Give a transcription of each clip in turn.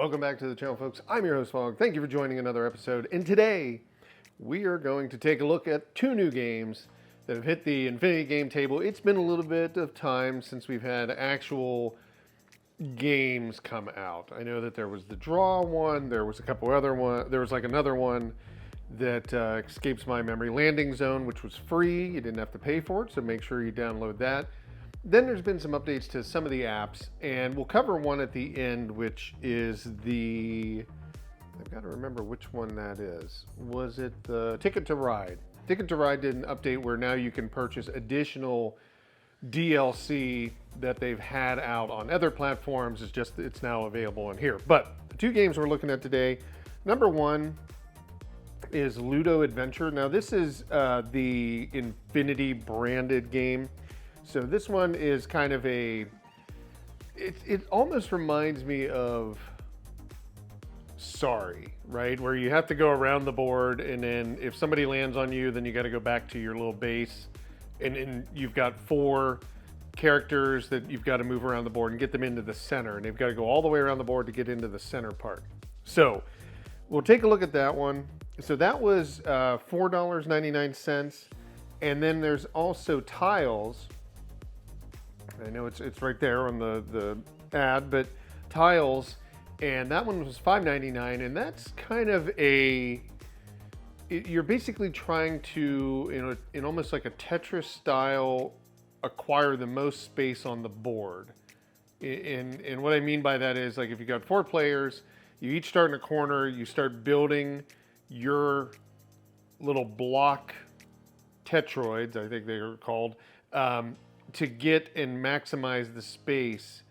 Welcome back to the channel, folks. I'm your host, Fog. Thank you for joining another episode. And today, we are going to take a look at two new games that have hit the Infinity game table. It's been a little bit of time since we've had actual games come out. I know that there was the Draw one, there was a couple other one, there was like another one that escapes my memory. Landing Zone, which was free. You didn't have to pay for it, so make sure you download that. Then there's been some updates to some of the apps, and we'll cover one at the end, which is I've got to remember which one that is. Was it the Ticket to Ride? Ticket to Ride did an update where now you can purchase additional DLC that they've had out on other platforms. It's now available in here. But the two games we're looking at today, number one is Ludo Adventure. Now this is the Infinity branded game. So this one is kind of it almost reminds me of Sorry, right? Where you have to go around the board, and then if somebody lands on you, then you got to go back to your little base, and you've got four characters that you've got to move around the board and get them into the center, and they've got to go all the way around the board to get into the center part. So we'll take a look at that one. So that was $4.99, and then there's also Tiles. I know it's right there on the ad, but Tiles, and that one was $5.99, and that's kind of you're basically trying to, in almost like a Tetris style, acquire the most space on the board. And what I mean by that is, like, if you got four players, you each start in a corner, you start building your little block Tetroids, I think they are called, to get and maximize the space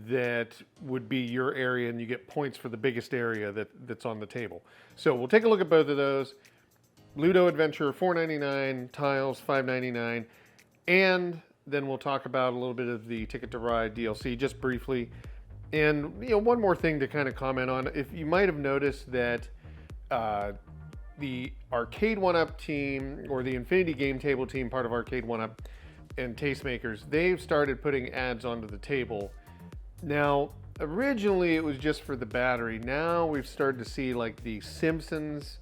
that would be your area, and you get points for the biggest area that's on the table. So we'll take a look at both of those. Ludo Adventure, $4.99, Tiles, $5.99, and then we'll talk about a little bit of the Ticket to Ride DLC just briefly. And one more thing to kind of comment on. If you might have noticed that the Arcade1Up team, or the Infinity game table team, part of Arcade1Up, and Tastemakers, they've started putting ads onto the table. Now, originally it was just for the battery. Now we've started to see like the Simpsons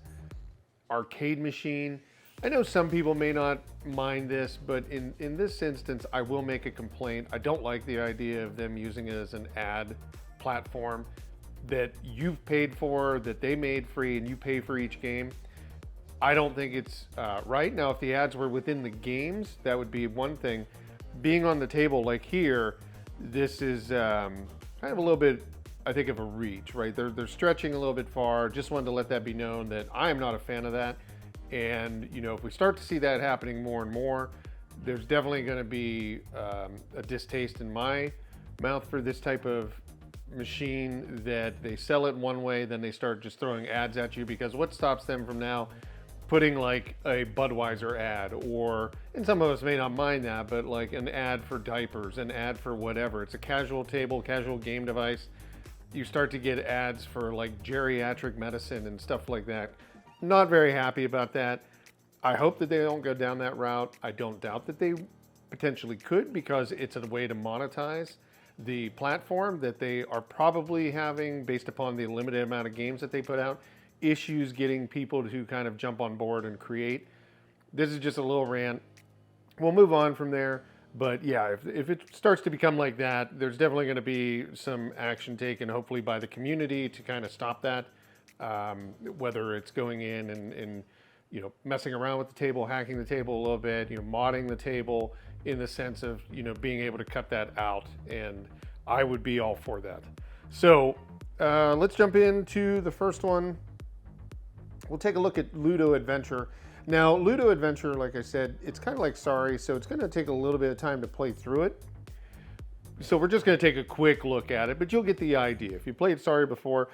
arcade machine. I know some people may not mind this, but in this instance, I will make a complaint. I don't like the idea of them using it as an ad platform that you've paid for, that they made free, and you pay for each game. I don't think it's right. Now, if the ads were within the games, that would be one thing. Being on the table like here, this is kind of a little bit, I think, of a reach, right? They're stretching a little bit far. Just wanted to let that be known that I am not a fan of that. And, if we start to see that happening more and more, there's definitely going to be a distaste in my mouth for this type of machine, that they sell it one way, then they start just throwing ads at you. Because what stops them from now putting like a Budweiser ad, and some of us may not mind that, but like an ad for diapers, an ad for whatever. It's a casual table, casual game device. You start to get ads for like geriatric medicine and stuff like that. Not very happy about that. I hope that they don't go down that route. I don't doubt that they potentially could, because it's a way to monetize the platform that they are probably having, based upon the limited amount of games that they put out, issues getting people to kind of jump on board and create. This is just a little rant. We'll move on from there. But yeah, if it starts to become like that, there's definitely going to be some action taken, hopefully by the community, to kind of stop that. Whether it's going in and messing around with the table, hacking the table a little bit, modding the table, in the sense of being able to cut that out, and I would be all for that. So let's jump into the first one. We'll take a look at Ludo Adventure. Now, Ludo Adventure, like I said, it's kind of like Sorry, so it's going to take a little bit of time to play through it. So we're just going to take a quick look at it, but you'll get the idea. If you played Sorry before,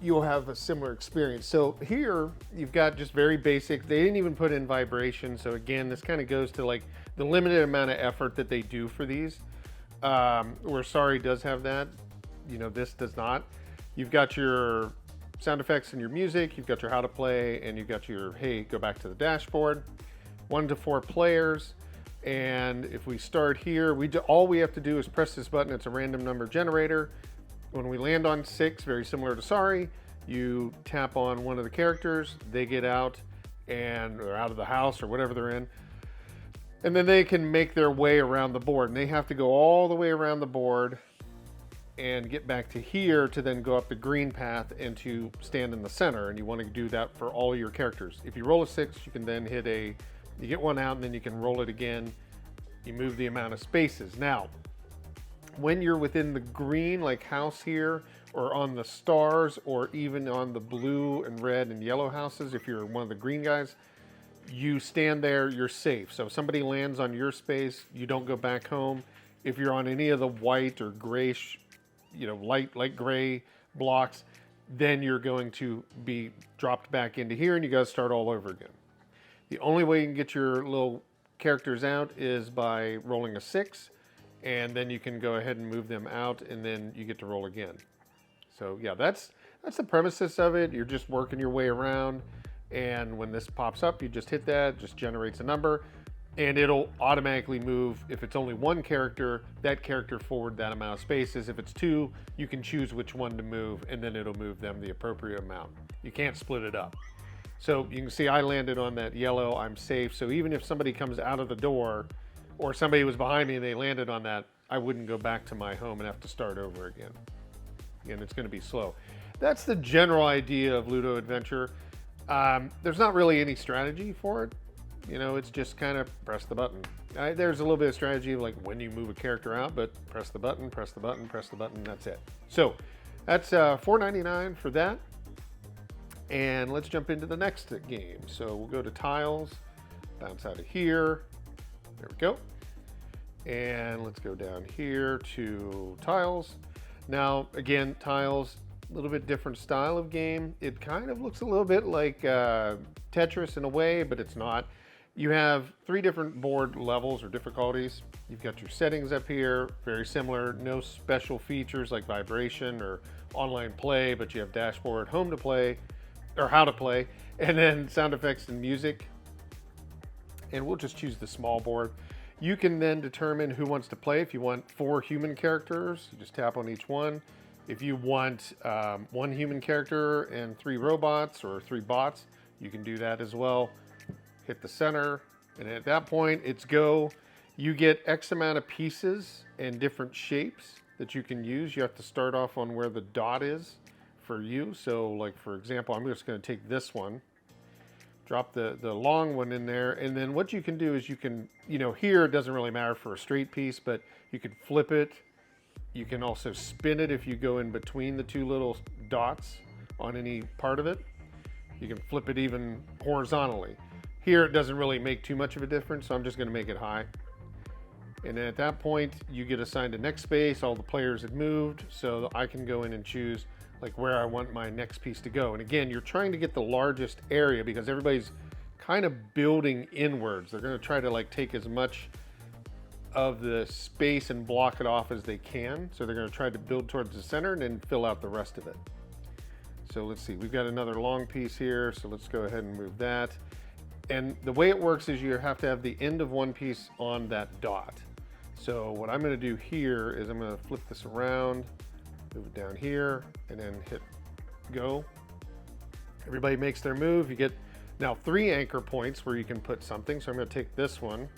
you'll have a similar experience. So here, you've got just very basic. They didn't even put in vibration. So again, this kind of goes to like the limited amount of effort that they do for these. Where Sorry does have that, this does not. You've got your sound effects and your music, you've got your how to play, and you've got your, hey, go back to the dashboard. 1 to 4 players. And if we start here, all we have to do is press this button. It's a random number generator. When we land on 6, very similar to Sorry, you tap on one of the characters, they get out and or out of the house or whatever they're in, and then they can make their way around the board. And they have to go all the way around the board and get back to here to then go up the green path and to stand in the center. And you want to do that for all your characters. If you roll a 6, you can then hit you get one out and then you can roll it again. You move the amount of spaces. Now, when you're within the green, like house here, or on the stars, or even on the blue and red and yellow houses, if you're one of the green guys, you stand there, you're safe. So if somebody lands on your space, you don't go back home. If you're on any of the white or grayish, light gray blocks, then you're going to be dropped back into here and you got to start all over again. The only way you can get your little characters out is by rolling a 6, and then you can go ahead and move them out, and then you get to roll again. So yeah, that's the premises of it. You're just working your way around, and when this pops up, you just hit that, it just generates a number, and it'll automatically move. If it's only one character, that character forward that amount of spaces. If it's 2, you can choose which one to move, and then it'll move them the appropriate amount. You can't split it up. So you can see I landed on that yellow, I'm safe. So even if somebody comes out of the door, or somebody was behind me and they landed on that, I wouldn't go back to my home and have to start over again. Again, it's going to be slow. That's the general idea of Ludo Adventure. There's not really any strategy for it. It's just kind of press the button. There's a little bit of strategy like when you move a character out, but press the button, press the button, press the button, that's it. So that's $4.99 for that. And let's jump into the next game. So we'll go to Tiles, bounce out of here. There we go. And let's go down here to Tiles. Now, again, Tiles, a little bit different style of game. It kind of looks a little bit like Tetris in a way, but it's not. You have 3 different board levels or difficulties. You've got your settings up here, very similar. No special features like vibration or online play, but you have dashboard, home to play, or how to play, and then sound effects and music. And we'll just choose the small board. You can then determine who wants to play. If you want 4 human characters, you just tap on each one. If you want 1 human character and 3 robots or 3 bots, you can do that as well. Hit the center, and at that point, it's go. You get X amount of pieces and different shapes that you can use. You have to start off on where the dot is for you. So like, for example, I'm just going to take this one, drop the long one in there, and then what you can do is you can, here it doesn't really matter for a straight piece, but you can flip it. You can also spin it if you go in between the 2 little dots on any part of it. You can flip it even horizontally. Here it doesn't really make too much of a difference, so I'm just going to make it high. And then at that point, you get assigned a next space. All the players have moved, so I can go in and choose like where I want my next piece to go. And again, you're trying to get the largest area because everybody's kind of building inwards. They're going to try to like take as much of the space and block it off as they can. So they're going to try to build towards the center and then fill out the rest of it. So let's see, we've got another long piece here. So let's go ahead and move that. And the way it works is you have to have the end of one piece on that dot. So what I'm going to do here is I'm going to flip this around, move it down here, and then hit go. Everybody makes their move. You get now 3 anchor points where you can put something. So I'm going to take this one.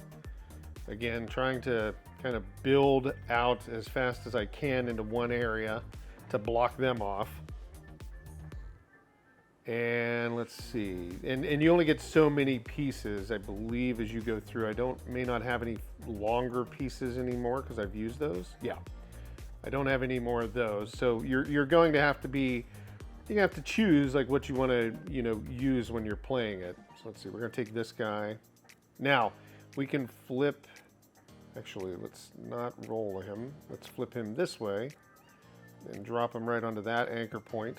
Again, trying to kind of build out as fast as I can into one area to block them off. And let's see, and you only get so many pieces, I believe, as you go through. I may not have any longer pieces anymore because I've used those. Yeah, I don't have any more of those. So you're going to have to you have to choose like what you want to use when you're playing it. So let's see, we're going to take this guy. Now we can flip. Actually, let's not roll him. Let's flip him this way and drop him right onto that anchor point.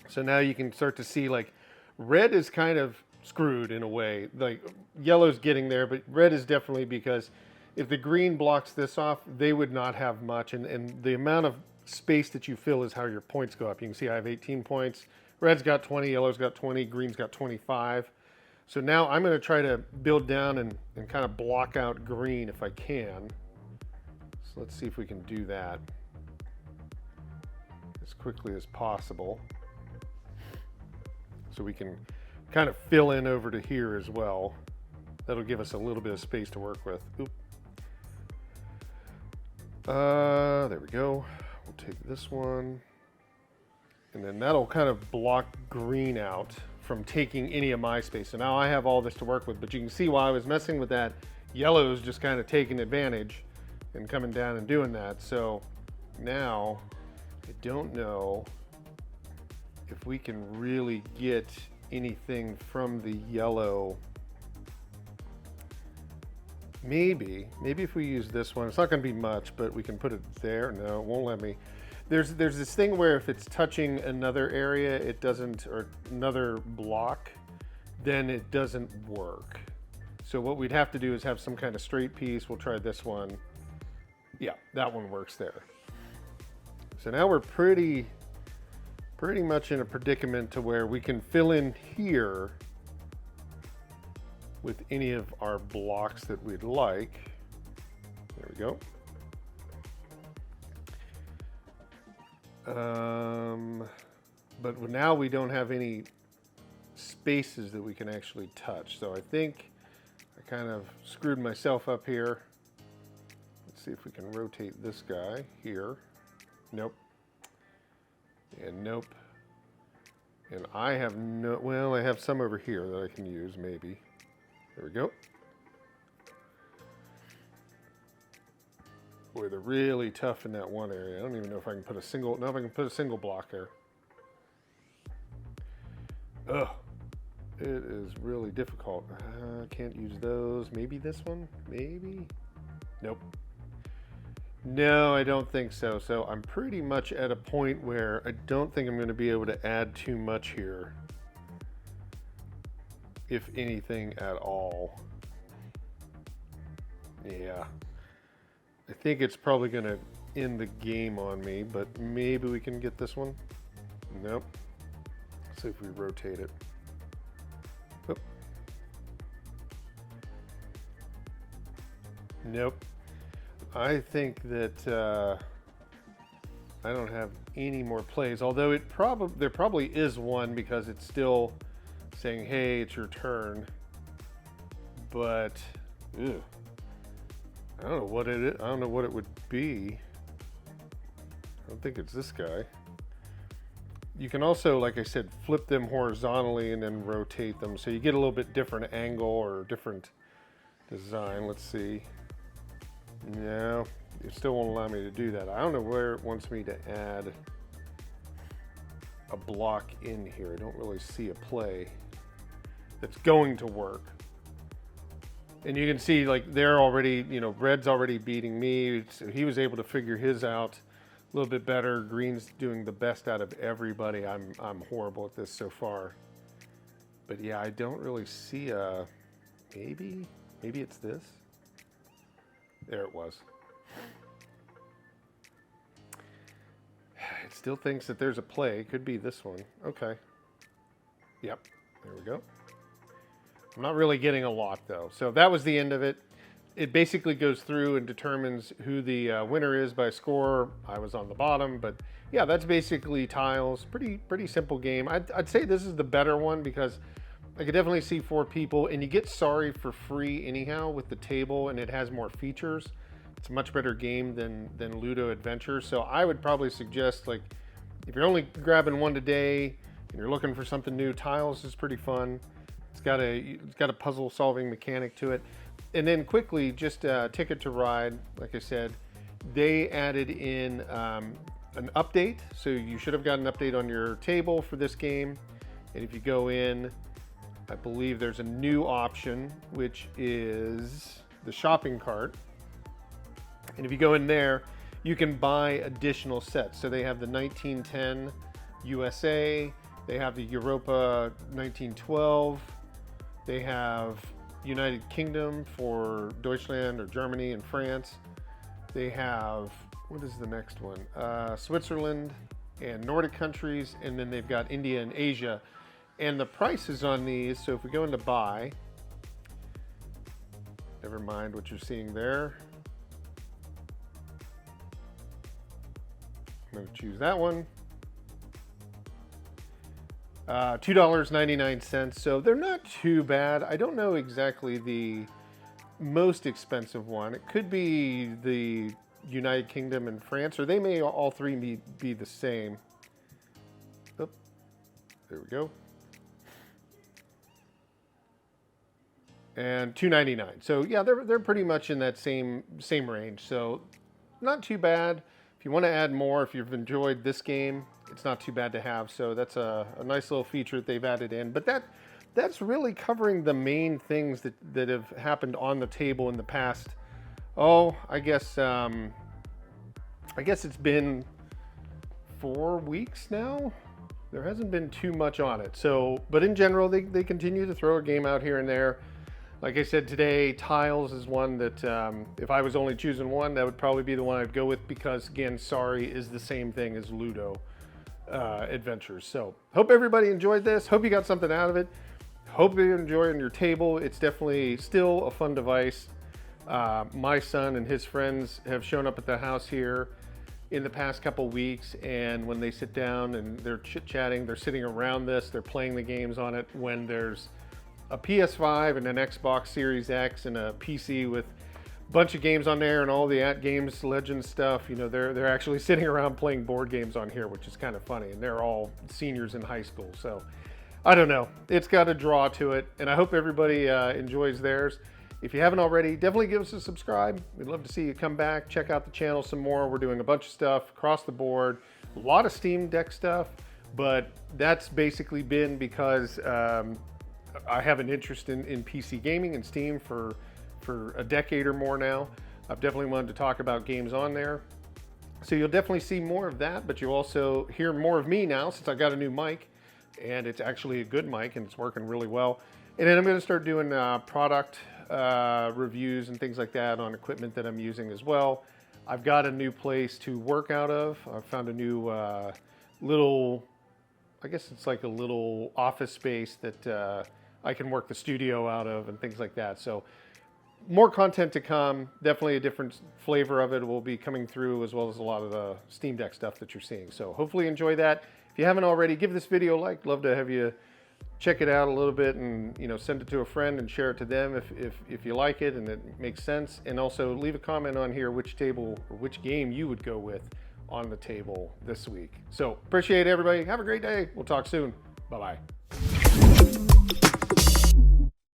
So now you can start to see like red is kind of screwed in a way. Like yellow's getting there, but red is definitely, because if the green blocks this off, they would not have much. And the amount of space that you fill is how your points go up. You can see I have 18 points. Red's got 20, yellow's got 20, green's got 25. So now I'm going to try to build down and kind of block out green if I can. So let's see if we can do that. as quickly as possible, so we can kind of fill in over to here as well. That'll give us a little bit of space to work with. Oop. There we go. We'll take this one, and then that'll kind of block green out from taking any of my space. So now I have all this to work with, but you can see while I was messing with that, yellow's just kind of taking advantage and coming down and doing that. So now I don't know if we can really get anything from the yellow. Maybe if we use this one, it's not going to be much, but we can put it there. No, it won't let me. There's this thing where if it's touching another area, it doesn't, or another block, then it doesn't work. So what we'd have to do is have some kind of straight piece. We'll try this one. Yeah, that one works there. So now we're pretty much in a predicament to where we can fill in here with any of our blocks that we'd like. There we go. But now we don't have any spaces that we can actually touch. So I think I kind of screwed myself up here. Let's see if we can rotate this guy here. Nope. And nope. And I have no, well, I have some over here that I can use maybe. There we go. Boy, they're really tough in that one area. I don't even know if I can put a single, no, if I can put a single block there. Ugh, it is really difficult. I can't use those. Maybe this one, maybe? Nope. No, I don't think so. So I'm pretty much at a point where I don't think I'm going to be able to add too much here. If anything at all. Yeah. I think it's probably going to end the game on me, but maybe we can get this one. Nope. Let's see if we rotate it. Oop. Nope. I think that I don't have any more plays, although there probably is one because it's still saying, hey, it's your turn. But ew, I don't know what it is. I don't know what it would be. I don't think it's this guy. You can also, like I said, flip them horizontally and then rotate them, so you get a little bit different angle or different design. Let's see. No, it still won't allow me to do that. I don't know where it wants me to add a block in here. I don't really see a play that's going to work. And you can see, like, they're already, you know, red's already beating me. So he was able to figure his out a little bit better. Green's doing the best out of everybody. I'm horrible at this so far. But yeah, I don't really see a, maybe it's this. There it was. It still thinks that there's a play. It could be this one. Okay. Yep. There we go. I'm not really getting a lot, though. So that was the end of it. It basically goes through and determines who the winner is by score. I was on the bottom, but yeah, that's basically tiles. Pretty simple game. I'd say this is the better one because I could definitely see 4 people, and you get Sorry for free anyhow with the table, and it has more features. It's a much better game than Ludo Adventure. So I would probably suggest, like, if you're only grabbing one today and you're looking for something new, Tiles is pretty fun. It's got a puzzle solving mechanic to it. And then quickly, just Ticket to Ride, like I said, they added in an update. So you should have got an update on your table for this game. And if you go in, I believe there's a new option, which is the shopping cart. And if you go in there, you can buy additional sets. So they have the 1910 USA, they have the Europa 1912, they have United Kingdom for Deutschland or Germany and France. They have, what is the next one? Switzerland and Nordic countries, and then they've got India and Asia. And the prices on these, so if we go into buy, never mind what you're seeing there. I'm going to choose that one. $2.99. So they're not too bad. I don't know exactly the most expensive one. It could be the United Kingdom and France, or they may all three be the same. Oh, there we go. And $2.99. So yeah, they're pretty much in that same range. So not too bad. If you want to add more, if you've enjoyed this game, it's not too bad to have. So that's a nice little feature that they've added in. But that's really covering the main things that have happened on the table in the past. Oh, I guess it's been 4 weeks now. There hasn't been too much on it. So, but in general, they continue to throw a game out here and there. Like I said today, Tiles is one that if I was only choosing one, that would probably be the one I'd go with, because again, Sorry is the same thing as Ludo Adventures. So hope everybody enjoyed this. Hope you got something out of it. Hope you're enjoying your table. It's definitely still a fun device. My son and his friends have shown up at the house here in the past couple weeks, and when they sit down and they're chit-chatting, they're sitting around this, they're playing the games on it. When there's a PS5 and an Xbox Series X and a PC with a bunch of games on there and all the Games Legends stuff, you know, they're actually sitting around playing board games on here, which is kind of funny. And they're all seniors in high school. So I don't know. It's got a draw to it, and I hope everybody enjoys theirs. If you haven't already, definitely give us a subscribe. We'd love to see you come back, check out the channel some more. We're doing a bunch of stuff across the board, a lot of Steam Deck stuff, but that's basically been because I have an interest in PC gaming and Steam for a decade or more now. I've definitely wanted to talk about games on there. So you'll definitely see more of that, but you'll also hear more of me now since I got a new mic, and it's actually a good mic and it's working really well. And then I'm going to start doing product reviews and things like that on equipment that I'm using as well. I've got a new place to work out of. I've found a new little, I guess it's like a little office space that I can work the studio out of and things like that. So more content to come. Definitely a different flavor of it will be coming through, as well as a lot of the Steam Deck stuff that you're seeing. So hopefully enjoy that. If you haven't already, give this video a like. Love to have you check it out a little bit, and send it to a friend and share it to them if you like it and it makes sense. And also leave a comment on here which table or which game you would go with on the table this week. So appreciate everybody. Have a great day. We'll talk soon. Bye-bye.